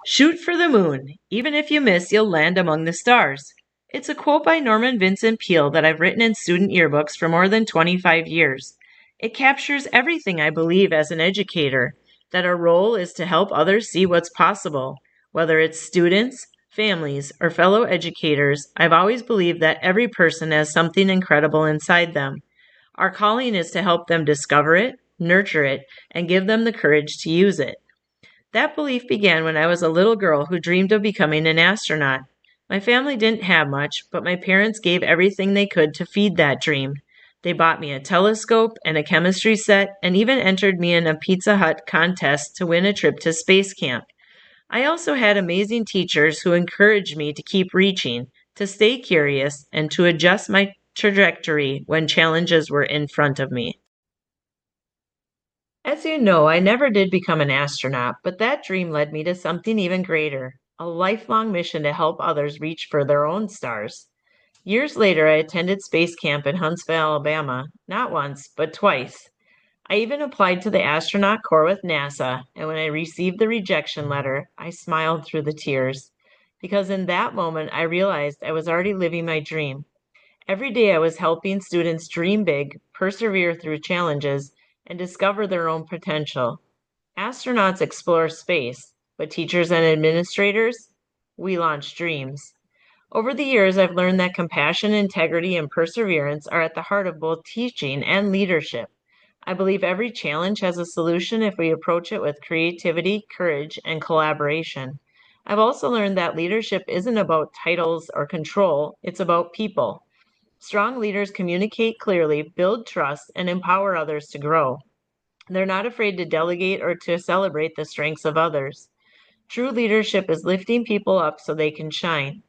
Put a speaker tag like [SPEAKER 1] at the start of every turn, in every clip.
[SPEAKER 1] Shoot for the moon. Even if you miss, you'll land among the stars. It's a quote by Norman Vincent Peale that I've written in student yearbooks for more than 25 years. It captures everything I believe as an educator, that our role is to help others see what's possible. Whether it's students, families, or fellow educators, I've always believed that every person has something incredible inside them. Our calling is to help them discover it, nurture it, and give them the courage to use it. That belief began when I was a little girl who dreamed of becoming an astronaut. My family didn't have much, but my parents gave everything they could to feed that dream. They bought me a telescope and a chemistry set and even entered me in a Pizza Hut contest to win a trip to space camp. I also had amazing teachers who encouraged me to keep reaching, to stay curious, and to adjust my trajectory when challenges were in front of me. As you know, I never did become an astronaut, but that dream led me to something even greater, a lifelong mission to help others reach for their own stars. Years later, I attended space camp in Huntsville, Alabama, not once, but twice. I even applied to the astronaut corps with NASA, and when I received the rejection letter, I smiled through the tears. Because in that moment, I realized I was already living my dream. Every day I was helping students dream big, persevere through challenges, and discover their own potential. Astronauts explore space, but teachers and administrators, we launch dreams. Over the years, I've learned that compassion, integrity, and perseverance are at the heart of both teaching and leadership. I believe every challenge has a solution if we approach it with creativity, courage, and collaboration. I've also learned that leadership isn't about titles or control, it's about people. Strong leaders communicate clearly, build trust, and empower others to grow. They're not afraid to delegate or to celebrate the strengths of others. True leadership is lifting people up so they can shine.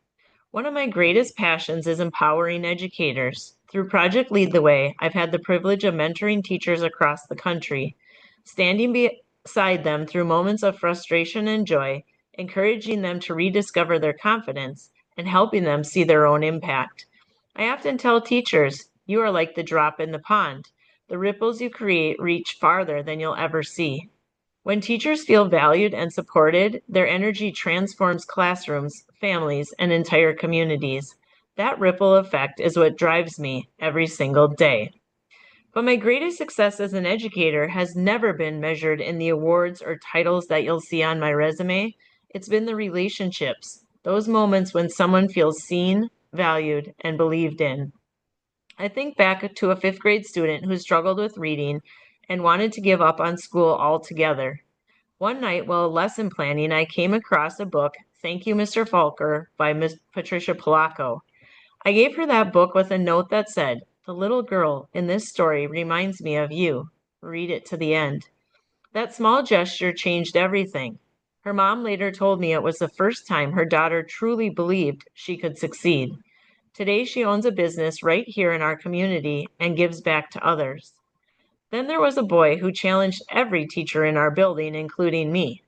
[SPEAKER 1] One of my greatest passions is empowering educators. Through Project Lead the Way, I've had the privilege of mentoring teachers across the country, standing beside them through moments of frustration and joy, encouraging them to rediscover their confidence, and helping them see their own impact. I often tell teachers, you are like the drop in the pond. The ripples you create reach farther than you'll ever see. When teachers feel valued and supported, their energy transforms classrooms, families, and entire communities. That ripple effect is what drives me every single day. But my greatest success as an educator has never been measured in the awards or titles that you'll see on my resume. It's been the relationships, those moments when someone feels seen, valued, and believed in. I think back to a fifth grade student who struggled with reading and wanted to give up on school altogether. One night while lesson planning, I came across a book, Thank You, Mr. Falker, by Miss Patricia Polacco. I gave her that book with a note that said, the little girl in this story reminds me of you. Read it to the end. That small gesture changed everything. Her mom later told me it was the first time her daughter truly believed she could succeed. Today, she owns a business right here in our community and gives back to others. Then there was a boy who challenged every teacher in our building, including me.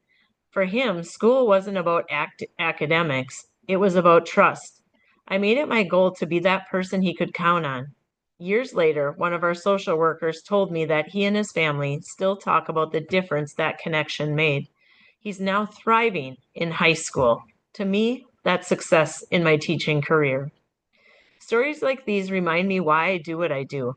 [SPEAKER 1] For him, school wasn't about academics, it was about trust. I made it my goal to be that person he could count on. Years later, one of our social workers told me that he and his family still talk about the difference that connection made. He's now thriving in high school. To me, that's success in my teaching career. Stories like these remind me why I do what I do.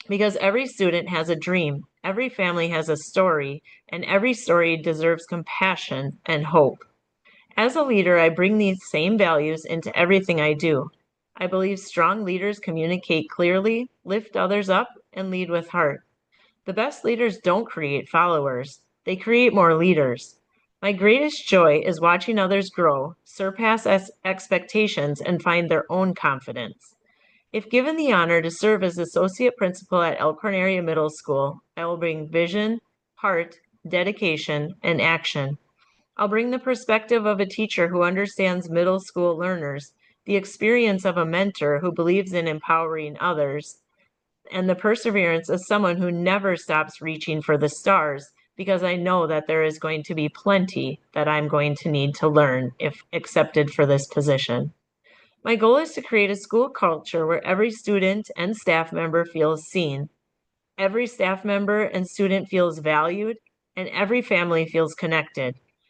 [SPEAKER 1] Because every student has a dream, every family has a story, and every story deserves compassion and hope. As a leader, I bring these same values into everything I do. I believe strong leaders communicate clearly, lift others up, and lead with heart. The best leaders don't create followers, they create more leaders. My greatest joy is watching others grow, surpass expectations, and find their own confidence. If given the honor to serve as associate principal at Elkhorn Area Middle School, I will bring vision, heart, dedication, and action. I'll bring the perspective of a teacher who understands middle school learners, the experience of a mentor who believes in empowering others, and the perseverance of someone who never stops reaching for the stars because I know that there is going to be plenty that I'm going to need to learn if accepted for this position. My goal is to create a school culture where every student and staff member feels seen, every staff member and student feels valued, and every family feels connected.